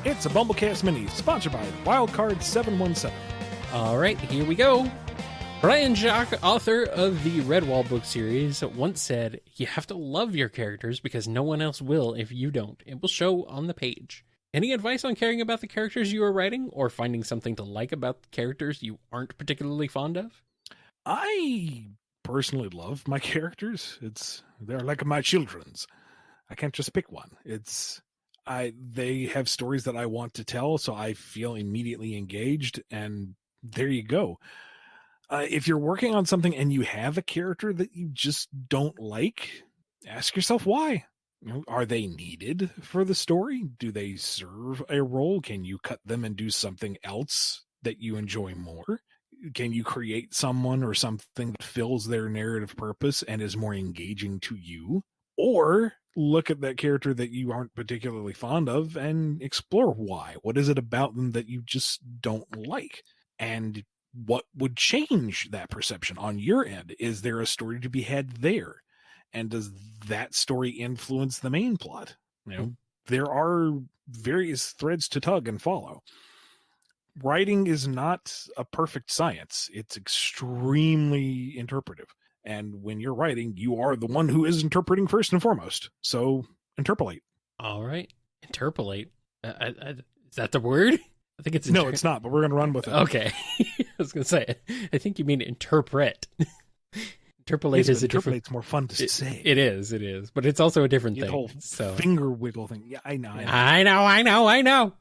It's a BumbleKast Mini, sponsored by Wildcard717. All right, here we go. Brian Jacques, author of the Redwall book series, once said, "You have to love your characters because no one else will if you don't. It will show on the page." Any advice on caring about the characters you are writing, or finding something to like about the characters you aren't particularly fond of? I personally love my characters. They're like my children's. I can't just pick one. They have stories that I want to tell, so I feel immediately engaged, and there you go. If you're working on something and you have a character that you just don't like, ask yourself why. Are they needed for the story? Do they serve a role? Can you cut them and do something else that you enjoy more? Can you create someone or something that fills their narrative purpose and is more engaging to you? Or look at that character that you aren't particularly fond of and explore why. What is it about them that you just don't like? And what would change that perception on your end? Is there a story to be had there? And does that story influence the main plot? There are various threads to tug and follow. Writing is not a perfect science. It's extremely interpretive. And when you're writing, you are the one who is interpreting first and foremost. So interpolate. All right. Interpolate. Is that the word? I think it's... No, it's not, but we're going to run with it. Okay. I was going to say, I think you mean interpret. Interpolate is a different... Interpolate's more fun to say. It is. But it's also a different thing. The whole finger wiggle thing. Yeah, I know. I know.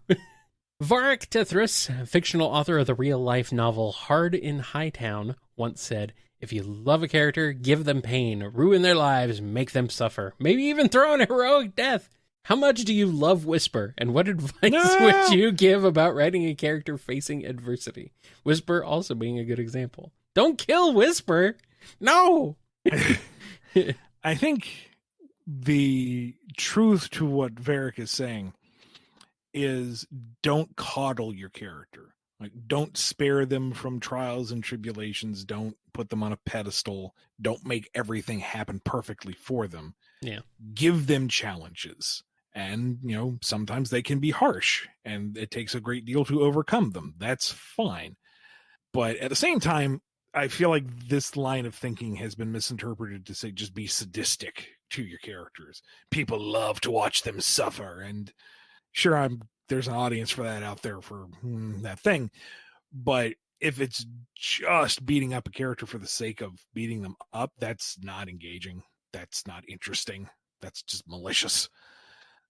Varric Tethris, fictional author of the real-life novel Hard in Hightown, once said, "If you love a character, give them pain, ruin their lives, make them suffer, maybe even throw in a heroic death. How much do you love Whisper, and what advice would you give about writing a character facing adversity?" Whisper also being a good example. Don't kill Whisper! No! I think the truth to what Varric is saying is don't coddle your character. Like, don't spare them from trials and tribulations. Don't put them on a pedestal. Don't make everything happen perfectly for them. Yeah. Give them challenges. And, sometimes they can be harsh, and it takes a great deal to overcome them. That's fine. But at the same time, I feel like this line of thinking has been misinterpreted to say just be sadistic to your characters. People love to watch them suffer, and sure, there's an audience for that out there for that thing. But if it's just beating up a character for the sake of beating them up, that's not engaging. That's not interesting. That's just malicious.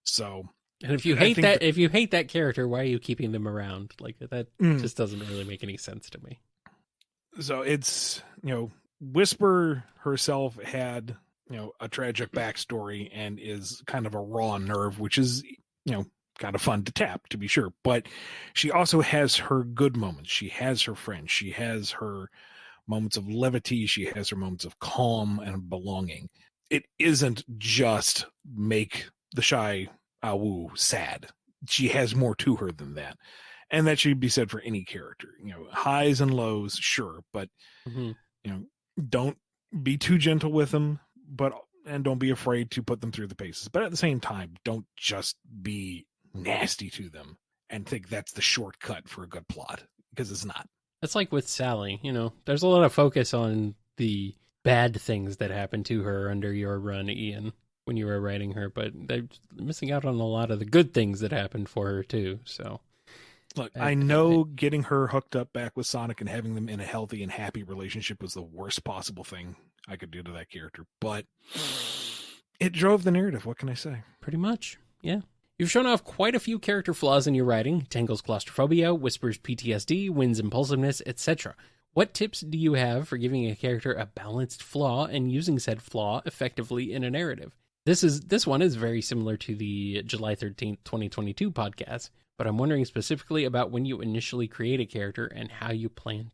So, and if you hate that character, why are you keeping them around? Like, that just doesn't really make any sense to me. So it's, Whisper herself had, a tragic backstory and is kind of a raw nerve, which is, kind of fun to tap, to be sure. But she also has her good moments. She has her friends. She has her moments of levity. She has her moments of calm and belonging. It isn't just make the shy Awu sad. She has more to her than that. And that should be said for any character. Highs and lows, sure. But, don't be too gentle with them, and don't be afraid to put them through the paces. But at the same time, don't just be nasty to them and think that's the shortcut for a good plot, because it's not. It's like with Sally, there's a lot of focus on the bad things that happened to her under your run, Ian, when you were writing her, but they're missing out on a lot of the good things that happened for her too. So look, I know getting her hooked up back with Sonic and having them in a healthy and happy relationship was the worst possible thing I could do to that character, but it drove the narrative. What can I say? Pretty much. Yeah. You've shown off quite a few character flaws in your writing: Tangle's claustrophobia, Whisper's PTSD, Wynn's impulsiveness, etc. What tips do you have for giving a character a balanced flaw and using said flaw effectively in a narrative? This one is very similar to the July 13th, 2022 podcast, but I'm wondering specifically about when you initially create a character and how you plan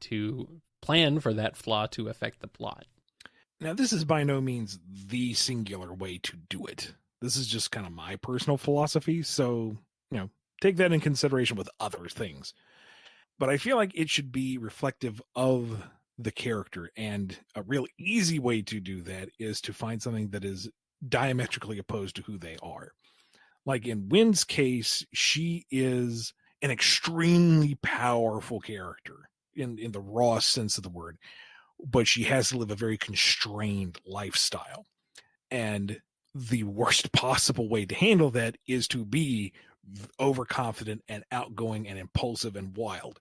for that flaw to affect the plot. Now, this is by no means the singular way to do it. This is just kind of my personal philosophy, so, take that in consideration with other things. But I feel like it should be reflective of the character. And a real easy way to do that is to find something that is diametrically opposed to who they are. Like in Wynn's case, she is an extremely powerful character in the raw sense of the word, but she has to live a very constrained lifestyle. And the worst possible way to handle that is to be overconfident and outgoing and impulsive and wild.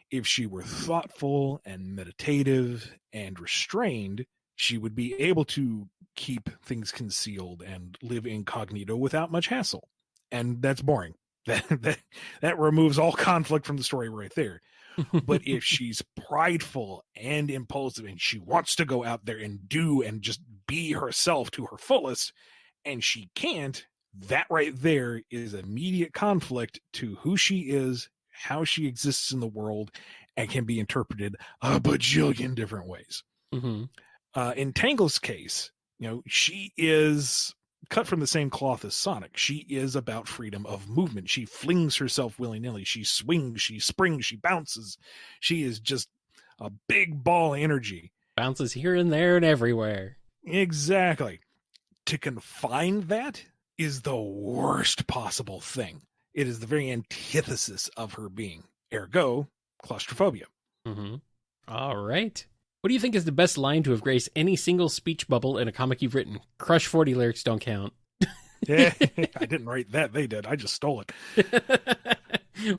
If she were thoughtful and meditative and restrained, she would be able to keep things concealed and live incognito without much hassle. And that's boring. That removes all conflict from the story right there. But if she's prideful and impulsive and she wants to go out there and do and just be herself to her fullest, and she can't, that right there is immediate conflict to who she is, how she exists in the world, and can be interpreted a bajillion different ways. Mm-hmm. In Tangle's case, she is cut from the same cloth as Sonic. She is about freedom of movement. She flings herself willy-nilly. She swings, she springs, she bounces. She is just a big ball of energy. Bounces here and there and everywhere. Exactly. To confine that is the worst possible thing. It is the very antithesis of her being. Ergo, claustrophobia. Mm-hmm. All right. What do you think is the best line to have graced any single speech bubble in a comic you've written? Crush 40 lyrics don't count. Yeah, I didn't write that. They did. I just stole it.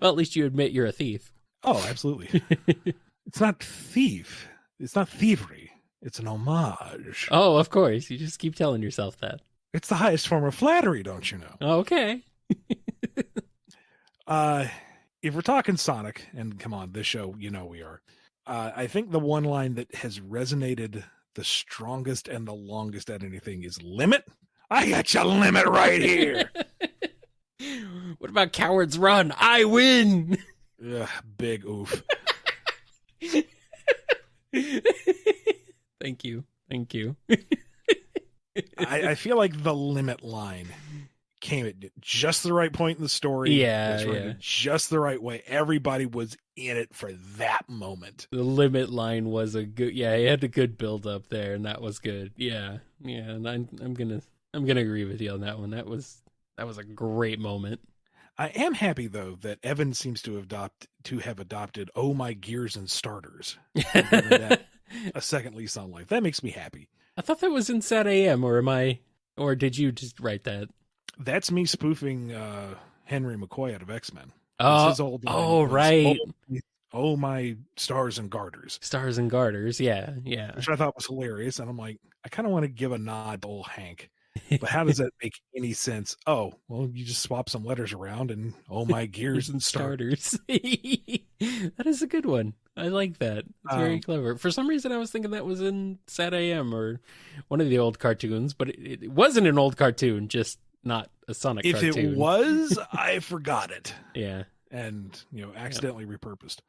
Well, at least you admit you're a thief. Oh, absolutely. It's not thief. It's not thievery. It's an homage. Oh, of course. You just keep telling yourself that. It's the highest form of flattery, don't you know? Okay. If we're talking Sonic, and come on, this show, we are. I think the one line that has resonated the strongest and the longest at anything is limit. I got your limit right here. What about cowards run? I win. Ugh, big oof. Thank you. I feel like the limit line came at just the right point in the story. Yeah. Just the right way. Everybody was in it for that moment. The limit line was a good. Yeah, he had a good build up there, and that was good. Yeah. And I'm gonna agree with you on that one. That was a great moment. I am happy though that Evan seems to have adopted "Oh My Gears and Starters," and given that a second lease on life. That makes me happy. I thought that was in Sat AM, or did you just write that? That's me spoofing Henry McCoy out of X-Men. His old line right. Oh my stars and garters. Stars and garters, yeah. Which I thought was hilarious. And I'm like, I kind of want to give a nod to old Hank. But how does that make any sense? Oh, well, you just swap some letters around and oh my gears and starters. That is a good one. I like that. It's very clever. For some reason, I was thinking that was in Sat AM or one of the old cartoons, but it wasn't an old cartoon, just not a Sonic cartoon. If it was, I forgot it. Yeah. And, accidentally repurposed.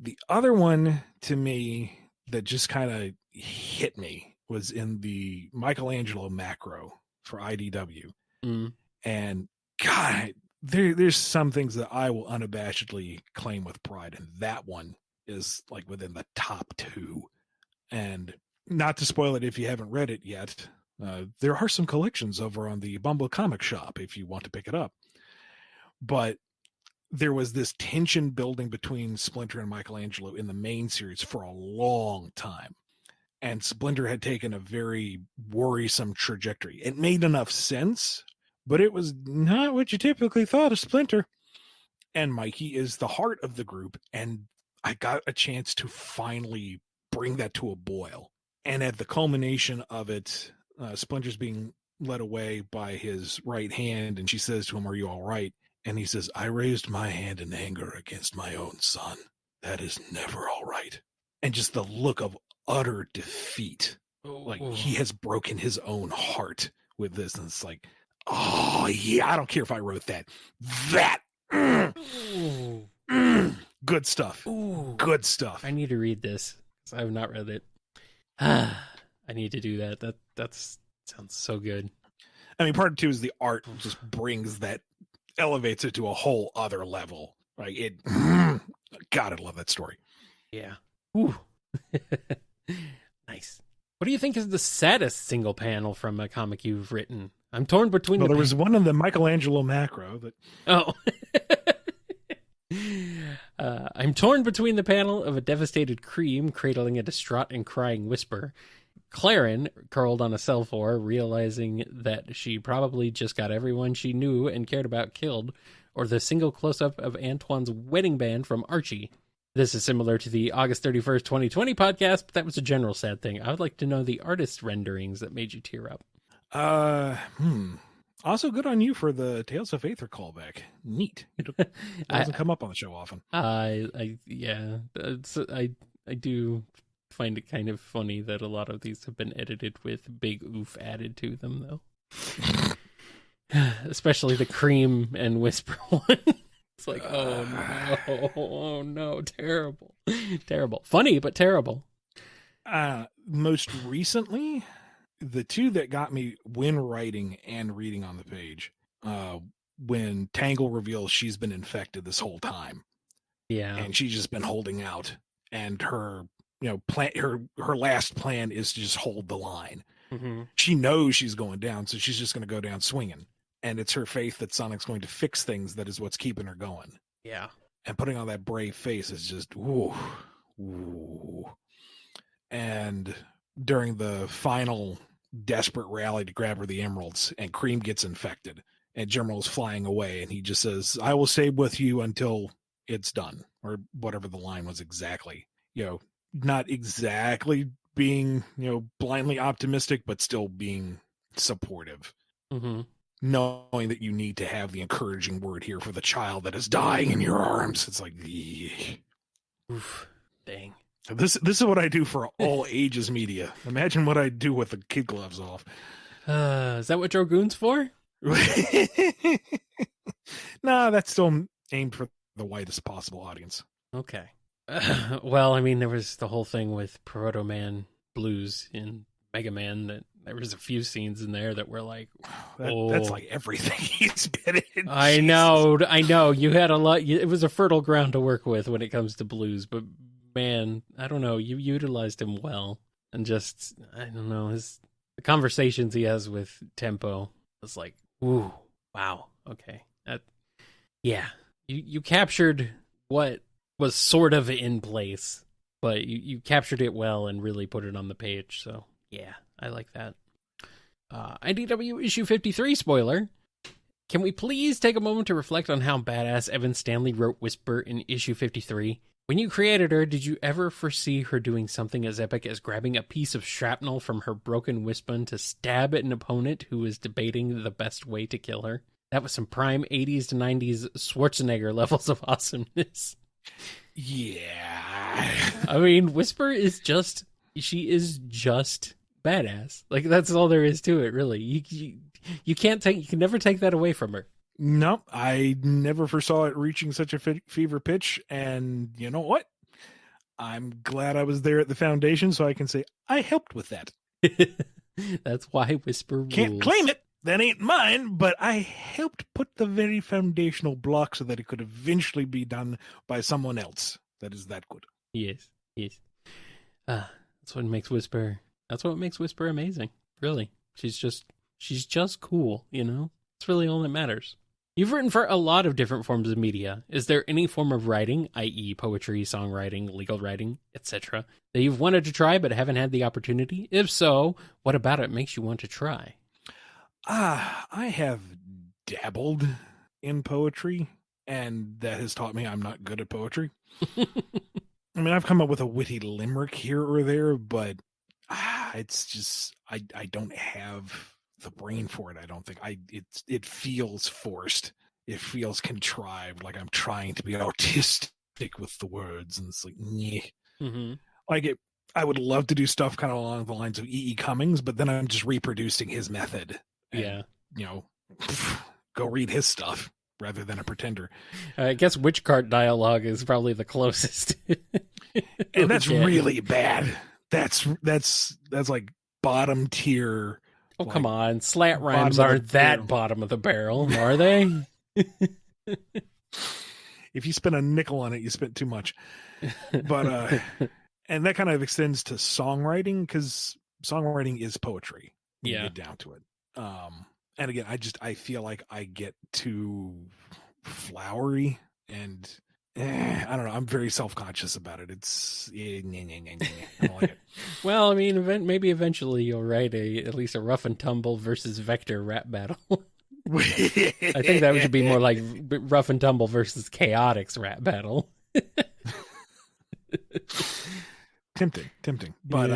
The other one to me that just kind of hit me was in the Michelangelo macro for IDW. Mm. And God, there's some things that I will unabashedly claim with pride. And that one is like within the top two. And not to spoil it if you haven't read it yet, there are some collections over on the Bumble Comic Shop if you want to pick it up. But there was this tension building between Splinter and Michelangelo in the main series for a long time. And Splinter had taken a very worrisome trajectory. It made enough sense, but it was not what you typically thought of Splinter. And Mikey is the heart of the group. And I got a chance to finally bring that to a boil. And at the culmination of it, Splinter's being led away by his right hand. And she says to him, "Are you all right?" And he says, "I raised my hand in anger against my own son. That is never all right." And just the look of utter defeat. Like he has broken his own heart with this. And it's like, oh yeah, I don't care if I wrote that. Good stuff. Ooh. Good stuff. I need to read this because I have not read it. I need to do that. That sounds so good. I mean, part two is the art just brings that, elevates it to a whole other level. Like God, I love that story. Yeah. Ooh. Nice. What do you think is the saddest single panel from a comic you've written? I'm torn between Well, there was one in the Michelangelo macro that... Oh. I'm torn between the panel of a devastated Cream cradling a distraught and crying Whisper, Claren curled on a cell-4, realizing that she probably just got everyone she knew and cared about killed, or the single close-up of Antoine's wedding band from Archie. This is similar to the August 31st, 2020 podcast, but that was a general sad thing. I would like to know the artist renderings that made you tear up. Also, good on you for the Tales of Aether callback. Neat. It doesn't come up on the show often. I do find it kind of funny that a lot of these have been edited with big oof added to them, though. Especially the Cream and Whisper one. It's like, oh no, terrible. Terrible. Funny, but terrible. Most recently, the two that got me when writing and reading on the page, when Tangle reveals she's been infected this whole time. Yeah. And she's just been holding out, and her, plan, her last plan is to just hold the line. Mm-hmm. She knows she's going down, so she's just going to go down swinging. And it's her faith that Sonic's going to fix things that is what's keeping her going. Yeah. And putting on that brave face is just, ooh. And during the final desperate rally to grab her the emeralds, and Cream gets infected, and General's flying away, and he just says, I will stay with you until it's done, or whatever the line was exactly. Not exactly being, blindly optimistic, but still being supportive. Mm-hmm. Knowing that you need to have the encouraging word here for the child that is dying in your arms. It's like, oof, dang. This is what I do for all ages media. Imagine what I do with the kid gloves off. Is that what Dragoon's for? Nah, that's still aimed for the widest possible audience. Okay. Well, I mean, there was the whole thing with Proto Man Blues in Mega Man that there was a few scenes in there that were like, that's like everything he's been in. I know. You had a lot. It was a fertile ground to work with when it comes to Blues, but man, I don't know. You utilized him well, and just, I don't know, the conversations he has with Tempo was like, ooh, wow, okay, yeah. You captured what was sort of in place, but you captured it well and really put it on the page. So yeah, I like that. IDW issue 53 spoiler. Can we please take a moment to reflect on how badass Evan Stanley wrote Whisper in issue 53? When you created her, did you ever foresee her doing something as epic as grabbing a piece of shrapnel from her broken Wispon to stab at an opponent who was debating the best way to kill her? That was some prime 80s to 90s Schwarzenegger levels of awesomeness. Yeah. I mean, Whisper is just badass. Like, that's all there is to it, really. You can never take that away from her. No, I never foresaw it reaching such a fever pitch, and you know what? I'm glad I was there at the foundation, so I can say I helped with that. That's why Whisper rules. Can't claim it. That ain't mine, but I helped put the very foundational block so that it could eventually be done by someone else that is that good. Yes. That's what makes Whisper. That's what makes Whisper amazing. Really, she's just cool. It's really all that matters. You've written for a lot of different forms of media. Is there any form of writing, i.e. poetry, songwriting, legal writing, etc., that you've wanted to try but haven't had the opportunity? If so, what about it makes you want to try? I have dabbled in poetry, and that has taught me I'm not good at poetry. I mean, I've come up with a witty limerick here or there, but it's just, I don't have the brain for it. I don't think it feels forced. It feels contrived, like I'm trying to be artistic with the words, and it's like, yeah. Mm-hmm. Like I would love to do stuff kind of along the lines of E.E. Cummings, but then I'm just reproducing his method. And, go read his stuff rather than a pretender. I guess Witch Cart dialogue is probably the closest. And that's really bad. That's like bottom tier. Oh, come on. Slat rhymes aren't that bottom of the barrel, are they? If you spend a nickel on it, you spent too much. But And that kind of extends to songwriting, because songwriting is poetry when you get down to it. And again, I feel like I get too flowery, and I don't know. I'm very self-conscious about it. It's I don't like it. Well, I mean, maybe eventually you'll write at least a rough and tumble versus vector rap battle. I think that should be more like rough and tumble versus chaotix rap battle. Tempting. But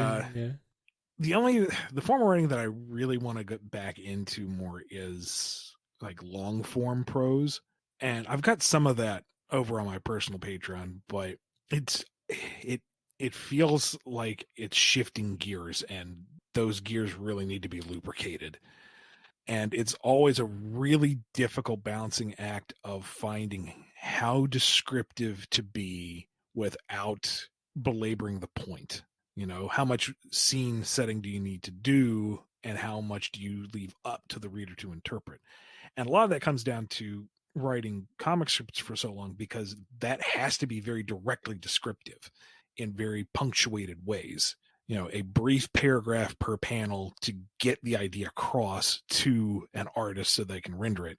the form of writing that I really want to get back into more is like long form prose. And I've got some of that over on my personal Patreon, but it feels like it's shifting gears, and those gears really need to be lubricated. And it's always a really difficult balancing act of finding how descriptive to be without belaboring the point. You know, how much scene setting do you need to do, and how much do you leave up to the reader to interpret? And a lot of that comes down to writing comic strips for so long, because that has to be very directly descriptive in very punctuated ways. You know, a brief paragraph per panel to get the idea across to an artist so they can render it.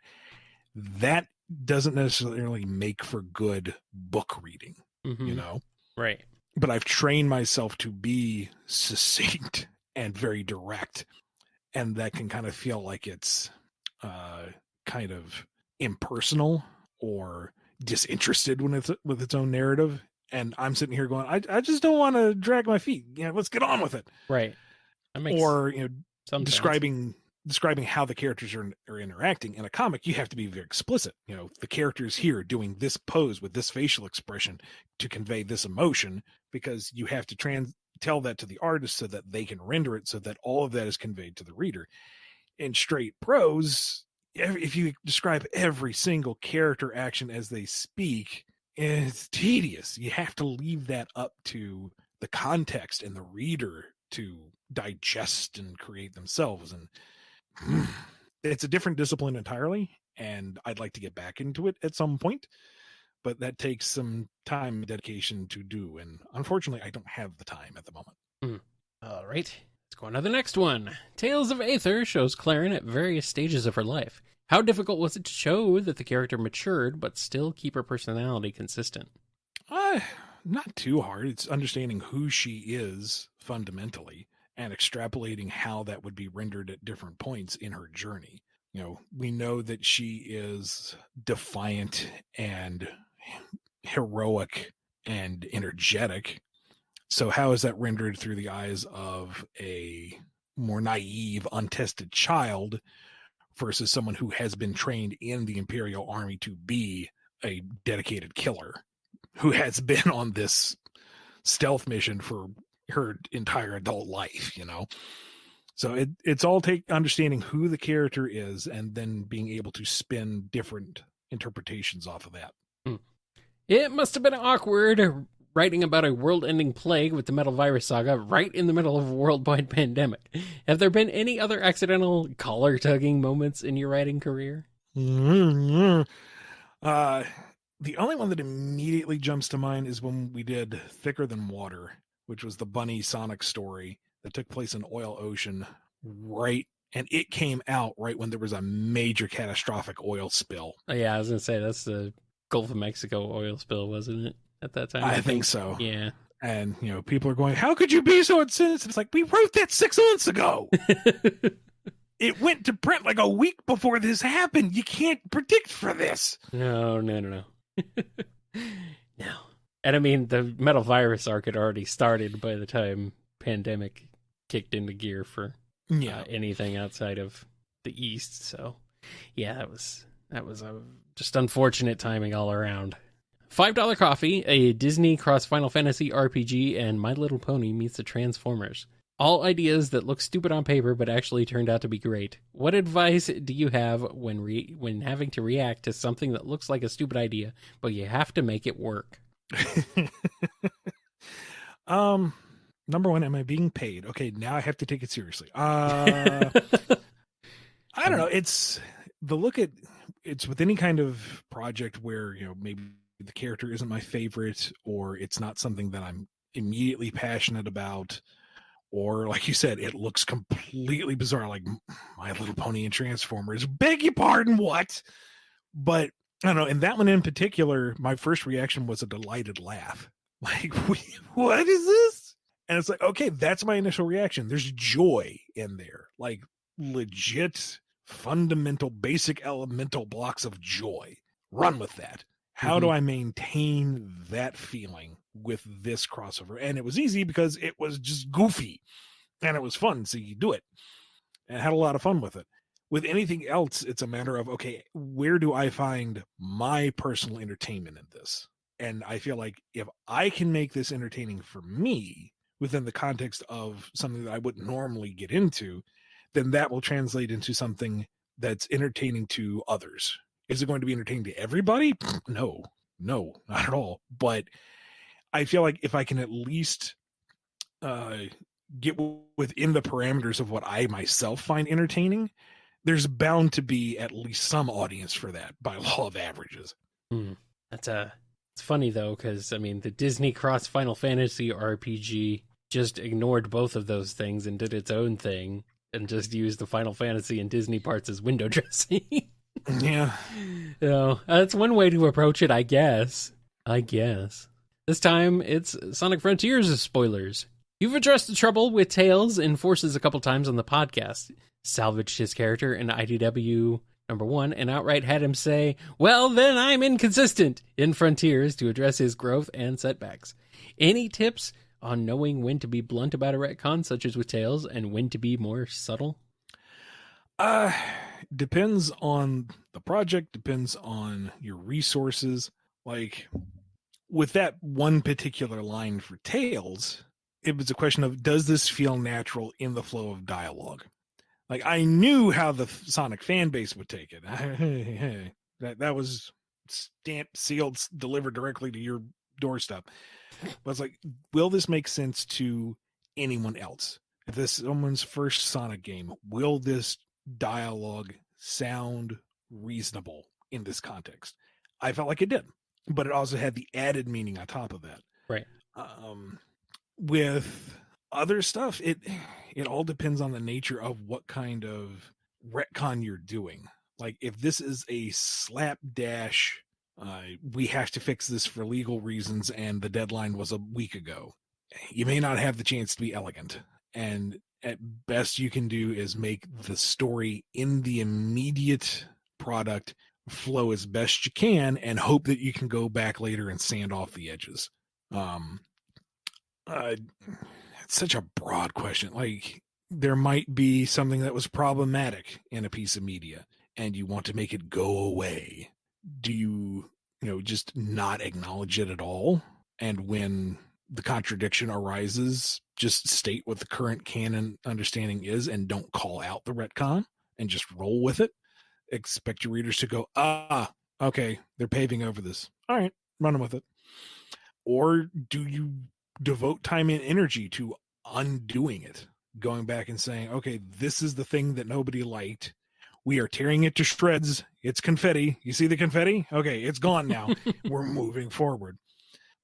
That doesn't necessarily make for good book reading, you know? Right. But I've trained myself to be succinct and very direct. And that can kind of feel like it's kind of impersonal or disinterested when it's with its own narrative. And I'm sitting here going, I just don't want to drag my feet. Let's get on with it. Right. Or, describing how the characters are interacting. In a comic, you have to be very explicit. You know, the character's here doing this pose with this facial expression to convey this emotion, because you have to tell that to the artist so that they can render it, so that all of that is conveyed to the reader. In straight prose, if you describe every single character action as they speak, it's tedious. You have to leave that up to the context and the reader to digest and create themselves. And it's a different discipline entirely, and I'd like to get back into it at some point, but that takes some time and dedication to do, and unfortunately I don't have the time at the moment. All right, let's go on to the next one. Tales of Aether shows Claren at various stages of her life. How difficult was it to show that the character matured but still keep her personality consistent? Not too hard. It's understanding who she is fundamentally and extrapolating how that would be rendered at different points in her journey. You know, we know that she is defiant and heroic and energetic. So how is that rendered through the eyes of a more naive, untested child versus someone who has been trained in the Imperial Army to be a dedicated killer, who has been on this stealth mission for her entire adult life, you know? So it's all understanding who the character is and then being able to spin different interpretations off of that. It must have been awkward writing about a world-ending plague with the Metal Virus Saga right in the middle of a worldwide pandemic. Have there been any other accidental collar-tugging moments in your writing career? The only one that immediately jumps to mind is when we did Thicker Than Water, which was the Bunny Sonic story that took place in Oil Ocean, and it came out right when there was a major catastrophic oil spill. Oh, yeah, I was going to say, that's the Gulf of Mexico oil spill, wasn't it, at that time? I think so. Yeah. And, people are going, how could you be so insensitive? It's like, we wrote that 6 months ago. It went to print like a week before this happened. You can't predict for this. No. No. And I mean, the Metal Virus arc had already started by the time pandemic kicked into gear for anything outside of the East. So, yeah, that was just unfortunate timing all around. $5 Coffee, a Disney cross Final Fantasy RPG, and My Little Pony meets the Transformers. All ideas that look stupid on paper but actually turned out to be great. What advice do you have when having to react to something that looks like a stupid idea, but you have to make it work? Number one, am I being paid? Okay, now I have to take it seriously. I don't know. It's with any kind of project where, maybe the character isn't my favorite, or it's not something that I'm immediately passionate about, or like you said, it looks completely bizarre, like My Little Pony and Transformers. Beg your pardon, what? But I don't know. And that one in particular, my first reaction was a delighted laugh. Like, what is this? And it's like, okay, that's my initial reaction. There's joy in there, like legit, fundamental, basic, elemental blocks of joy. Run with that. How do I maintain that feeling with this crossover? And it was easy because it was just goofy and it was fun. So you do it, and I had a lot of fun with it. With anything else, it's a matter of, okay, where do I find my personal entertainment in this? And I feel like if I can make this entertaining for me within the context of something that I wouldn't normally get into, then that will translate into something that's entertaining to others. Is it going to be entertaining to everybody? No, not at all. But I feel like if I can at least get within the parameters of what I myself find entertaining, there's bound to be at least some audience for that by law of averages. It's funny though, because I mean the Disney Cross Final Fantasy RPG just ignored both of those things and did its own thing and just used the Final Fantasy and Disney parts as window dressing. Yeah. So that's one way to approach it, I guess. This time it's Sonic Frontiers' spoilers. You've addressed the trouble with Tails and Forces a couple times on the podcast, salvaged his character in IDW #1, and outright had him say, well, then I'm inconsistent in Frontiers to address his growth and setbacks. Any tips on knowing when to be blunt about a retcon, such as with Tails, and when to be more subtle? Depends on the project, depends on your resources. Like, with that one particular line for Tails, it was a question of, does this feel natural in the flow of dialogue? Like, I knew how the Sonic fan base would take it. That was stamped, sealed, delivered directly to your doorstep. But it's like, will this make sense to anyone else? If this is someone's first Sonic game, will this dialogue sound reasonable in this context? I felt like it did, but it also had the added meaning on top of that. Right. With other stuff, it all depends on the nature of what kind of retcon you're doing. Like, if this is a slapdash, we have to fix this for legal reasons and the deadline was a week ago, you may not have the chance to be elegant. And at best you can do is make the story in the immediate product flow as best you can and hope that you can go back later and sand off the edges. It's such a broad question. Like, there might be something that was problematic in a piece of media and you want to make it go away. Do you just not acknowledge it at all? And when the contradiction arises, just state what the current canon understanding is and don't call out the retcon and just roll with it. Expect your readers to go, okay, they're paving over this. All right, running with it. Or do you devote time and energy to undoing it, going back and saying, okay, this is the thing that nobody liked. We are tearing it to shreds. It's confetti. You see the confetti? Okay, it's gone now. We're moving forward.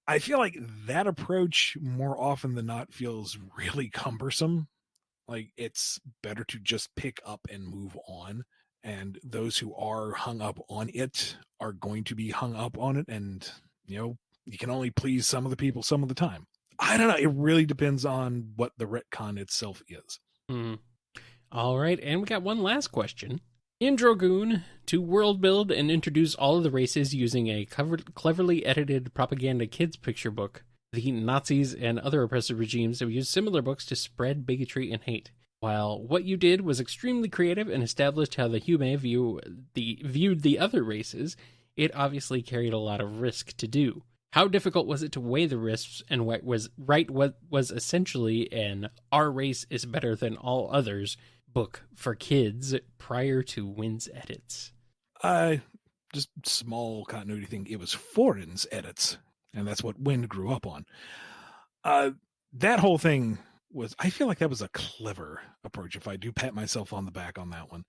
I feel like that approach more often than not feels really cumbersome. Like, it's better to just pick up and move on. And those who are hung up on it are going to be hung up on it. And, you can only please some of the people some of the time. I don't know. It really depends on what the retcon itself is. All right. And we got one last question. In Drogoon, to world build and introduce all of the races using a cleverly edited propaganda kids picture book, the Nazis and other oppressive regimes have used similar books to spread bigotry and hate. While what you did was extremely creative and established how the Hume viewed the other races, it obviously carried a lot of risk to do. How difficult was it to weigh the risks and what was essentially an "our race is better than all others" book for kids prior to Wynn's edits? Just small continuity thing. It was Foreign's edits, and that's what Wynn grew up on. That whole thing I feel like that was a clever approach, if I do pat myself on the back on that one,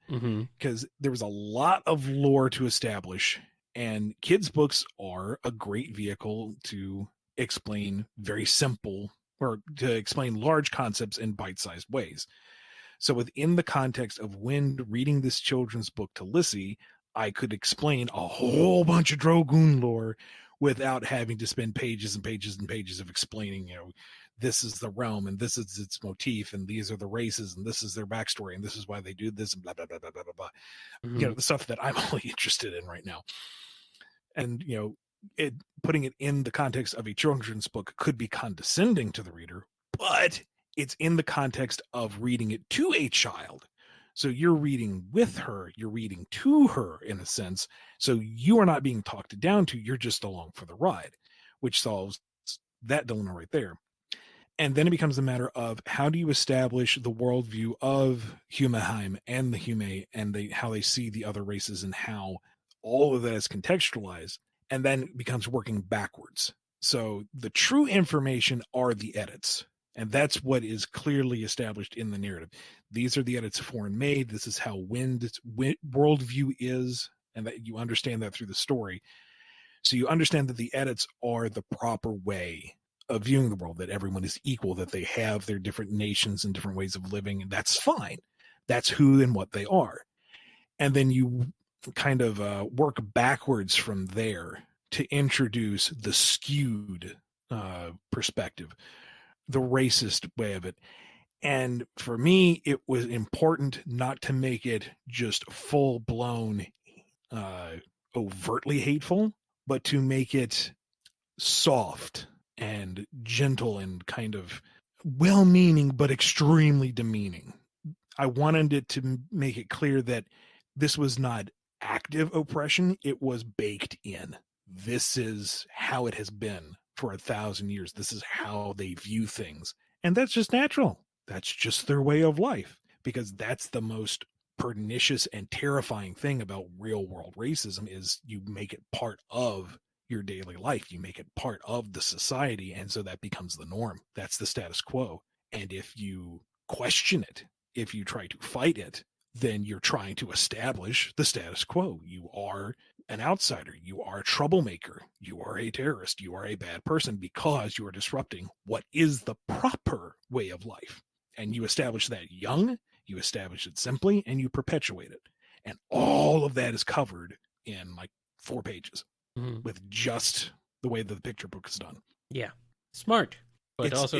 because there was a lot of lore to establish, and kids' books are a great vehicle to explain very simple or to explain large concepts in bite-sized ways. So within the context of Wind reading this children's book to Lissy, I could explain a whole bunch of Drogoon lore without having to spend pages and pages and pages of explaining, this is the realm and this is its motif and these are the races and this is their backstory and this is why they do this and blah, blah, blah, blah, blah, blah. Mhm. The stuff that I'm only interested in right now. And, putting it in the context of a children's book could be condescending to the reader, but it's in the context of reading it to a child. So you're reading with her, you're reading to her in a sense. So you are not being talked down to, you're just along for the ride, which solves that dilemma right there. And then it becomes a matter of how do you establish the worldview of Humaheim and the Hume and how they see the other races and how all of that is contextualized, and then it becomes working backwards. So the true information are the edits, and that's what is clearly established in the narrative. These are the edits foreign made. This is how Wind's worldview is, and that you understand that through the story. So you understand that the edits are the proper way of viewing the world, that everyone is equal, that they have their different nations and different ways of living, and that's fine. That's who and what they are. And then you kind of work backwards from there to introduce the skewed perspective, the racist way of it. And for me, it was important not to make it just full-blown, overtly hateful, but to make it soft and gentle and kind of well-meaning, but extremely demeaning. I wanted it to make it clear that this was not active oppression, it was baked in. This is how it has been for 1,000 years. This is how they view things. And that's just natural. That's just their way of life, because that's the most pernicious and terrifying thing about real world racism is you make it part of your daily life. You make it part of the society, and so that becomes the norm. That's the status quo. And if you question it, if you try to fight it, then you're trying to establish the status quo. You are an outsider. You are a troublemaker. You are a terrorist. You are a bad person because you are disrupting what is the proper way of life. And you establish that young, you establish it simply, and you perpetuate it. And all of that is covered in like 4 pages with just the way that the picture book is done. Yeah. Smart. But also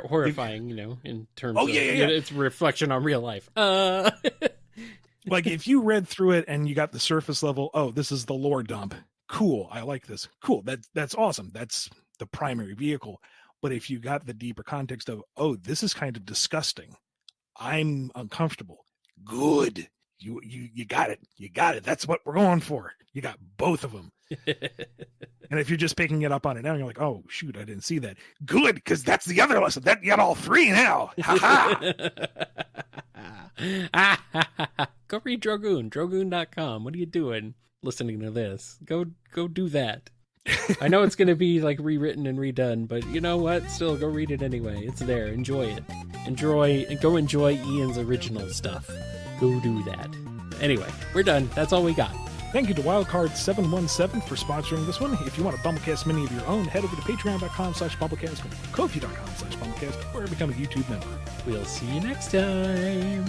horrifying, in terms of its reflection on real life. Like if you read through it and you got the surface level, oh, this is the lore dump. Cool. I like this. Cool. That's awesome. That's the primary vehicle. But if you got the deeper context of, oh, this is kind of disgusting, I'm uncomfortable. Good. You got it. You got it. That's what we're going for. You got both of them. And if you're just picking it up on it now, you're like, oh, shoot, I didn't see that. Good, because that's the other lesson. That you got all 3 now. Ha-ha. Go read Drogoon, Drogoon.com. What are you doing listening to this? Go do that. I know it's going to be like rewritten and redone, but you know what? Still, go read it anyway. It's there. Enjoy it. Go enjoy Ian's original stuff. Go do that. Anyway, we're done. That's all we got. Thank you to Wildcard717 for sponsoring this one. If you want a BumbleKast Mini of your own, head over to patreon.com/BumbleKast, Ko-fi.com/BumbleKast, or become a YouTube member. We'll see you next time.